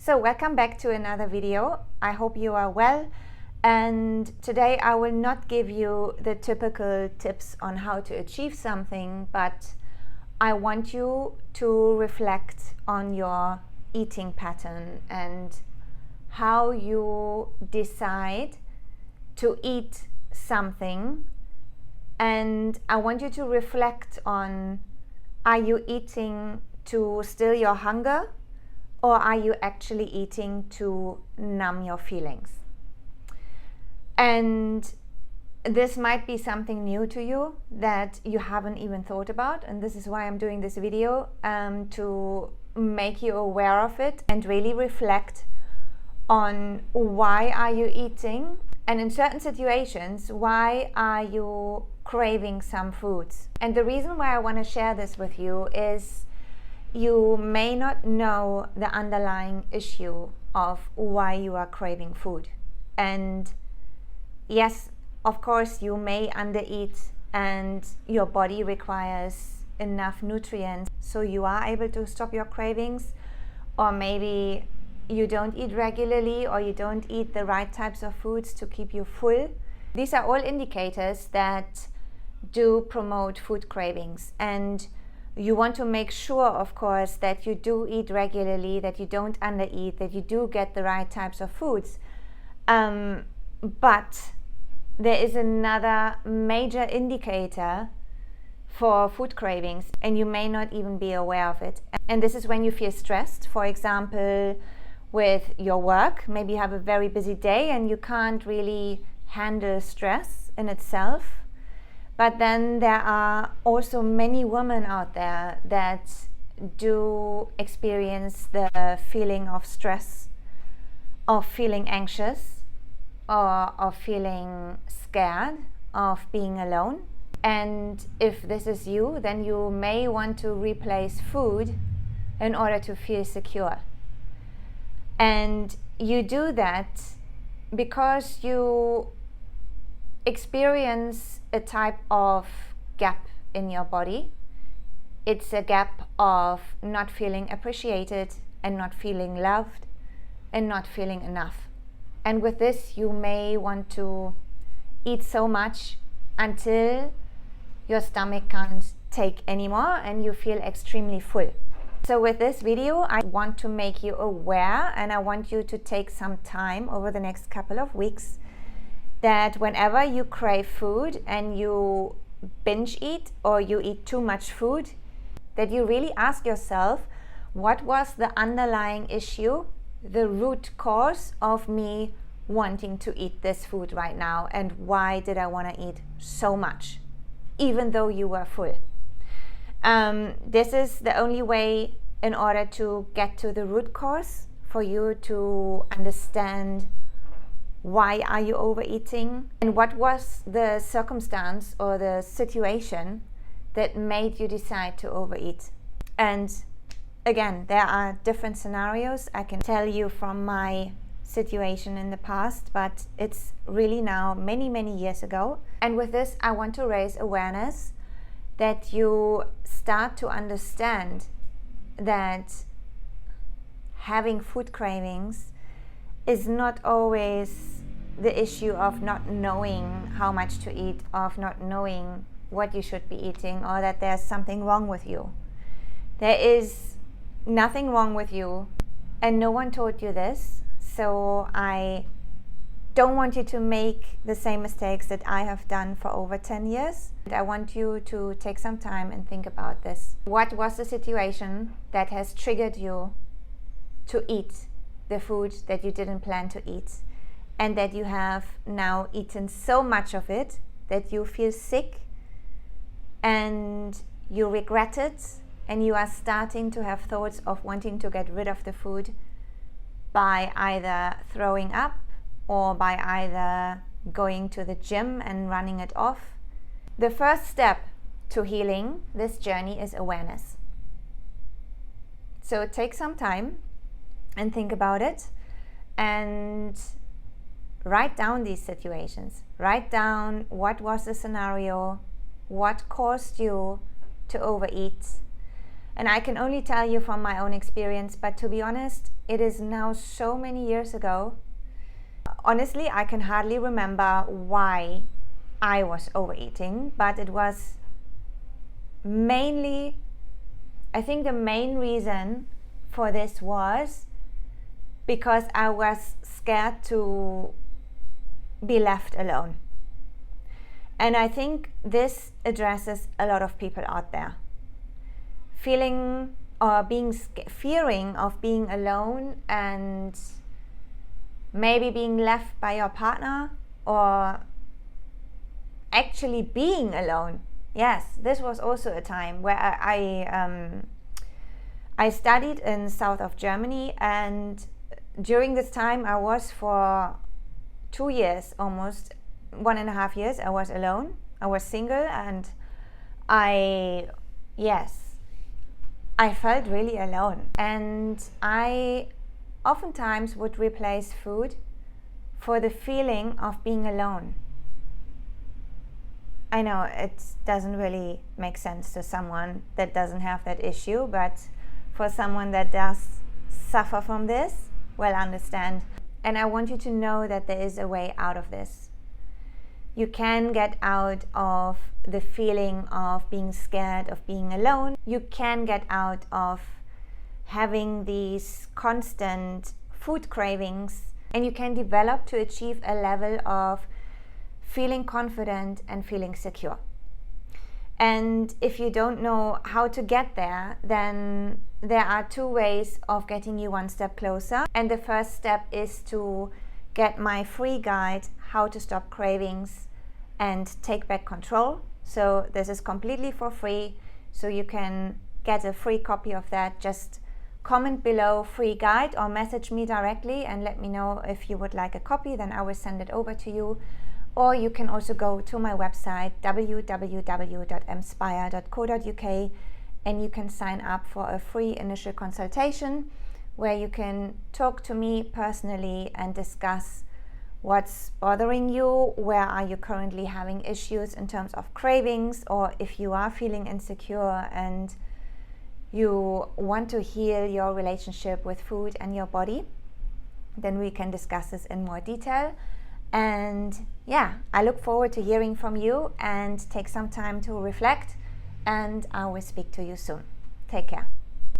So welcome back to another video. I hope you are well, and today I will not give you the typical tips on how to achieve something, but I want you to reflect on your eating pattern and how you decide to eat something. And I want you to reflect on, are you eating to still your hunger, or are you actually eating to numb your feelings? And this might be something new to you that you haven't even thought about, and this is why I'm doing this video, to make you aware of it and really reflect on why are you eating, and in certain situations, why are you craving some foods. And the reason why I want to share this with you is you may not know the underlying issue of why you are craving food. And yes, of course, you may undereat and your body requires enough nutrients so you are able to stop your cravings, or maybe you don't eat regularly, or you don't eat the right types of foods to keep you full. These are all indicators that do promote food cravings, and you want to make sure, of course, that you do eat regularly, that you don't undereat, that you do get the right types of foods. But there is another major indicator for food cravings, and you may not even be aware of it. And this is when you feel stressed, for example, with your work. Maybe you have a very busy day and you can't really handle stress in itself. But then there are also many women out there that do experience the feeling of stress, of feeling anxious, or of feeling scared, of being alone. And if this is you, then you may want to replace food in order to feel secure. And you do that because you experience a type of gap in your body. It's a gap of not feeling appreciated and not feeling loved and not feeling enough. And with this, you may want to eat so much until your stomach can't take anymore and you feel extremely full. So with this video, I want to make you aware, and I want you to take some time over the next couple of weeks that whenever you crave food and you binge eat or you eat too much food, that you really ask yourself, what was the underlying issue, the root cause of me wanting to eat this food right now, and why did I want to eat so much, even though you were full? This is the only way in order to get to the root cause, for you to understand why are you overeating and what was the circumstance or the situation that made you decide to overeat. And again, there are different scenarios. I can tell you from my situation in the past, but it's really now many years ago. And with this, I want to raise awareness that you start to understand that having food cravings is not always the issue of not knowing how much to eat, of not knowing what you should be eating, or that there's something wrong with you. There is nothing wrong with you, and no one taught you this. So I don't want you to make the same mistakes that I have done for over 10 years. I want you to take some time and think about this. What was the situation that has triggered you to eat the food that you didn't plan to eat, and that you have now eaten so much of it that you feel sick and you regret it, and you are starting to have thoughts of wanting to get rid of the food by either throwing up or by either going to the gym and running it off? The first step to healing this journey is awareness. So take some time and think about it, and write down these situations. Write down what was the scenario, what caused you to overeat, And I can only tell you from my own experience, but to be honest, it is now so many years ago. Honestly, I can hardly remember why I was overeating, but it was mainly, I think the main reason for this was because I was scared to be left alone. And I think this addresses a lot of people out there. Feeling or fearing of being alone and maybe being left by your partner, or actually being alone. Yes, this was also a time where I studied in south of Germany, and during this time I was for 2 years, almost 1.5 years, I was alone. I was single, and I felt really alone. And I oftentimes would replace food for the feeling of being alone. I know it doesn't really make sense to someone that doesn't have that issue, but for someone that does suffer from this, well, understand. And I want you to know that there is a way out of this. You can get out of the feeling of being scared of being alone. You can get out of having these constant food cravings, and you can develop to achieve a level of feeling confident and feeling secure. And if you don't know how to get there, then there are 2 ways of getting you one step closer. And the first step is to get my free guide, How to Stop Cravings and Take Back Control. So this is completely for free, so you can get a free copy of that. Just comment below free guide or message me directly and let me know if you would like a copy, then I will send it over to you. Or you can also go to my website www.mspire.co.uk, and you can sign up for a free initial consultation where you can talk to me personally and discuss what's bothering you, where are you currently having issues in terms of cravings, or if you are feeling insecure and you want to heal your relationship with food and your body, then we can discuss this in more detail. And yeah, I look forward to hearing from you, and take some time to reflect, and I will speak to you soon. Take care.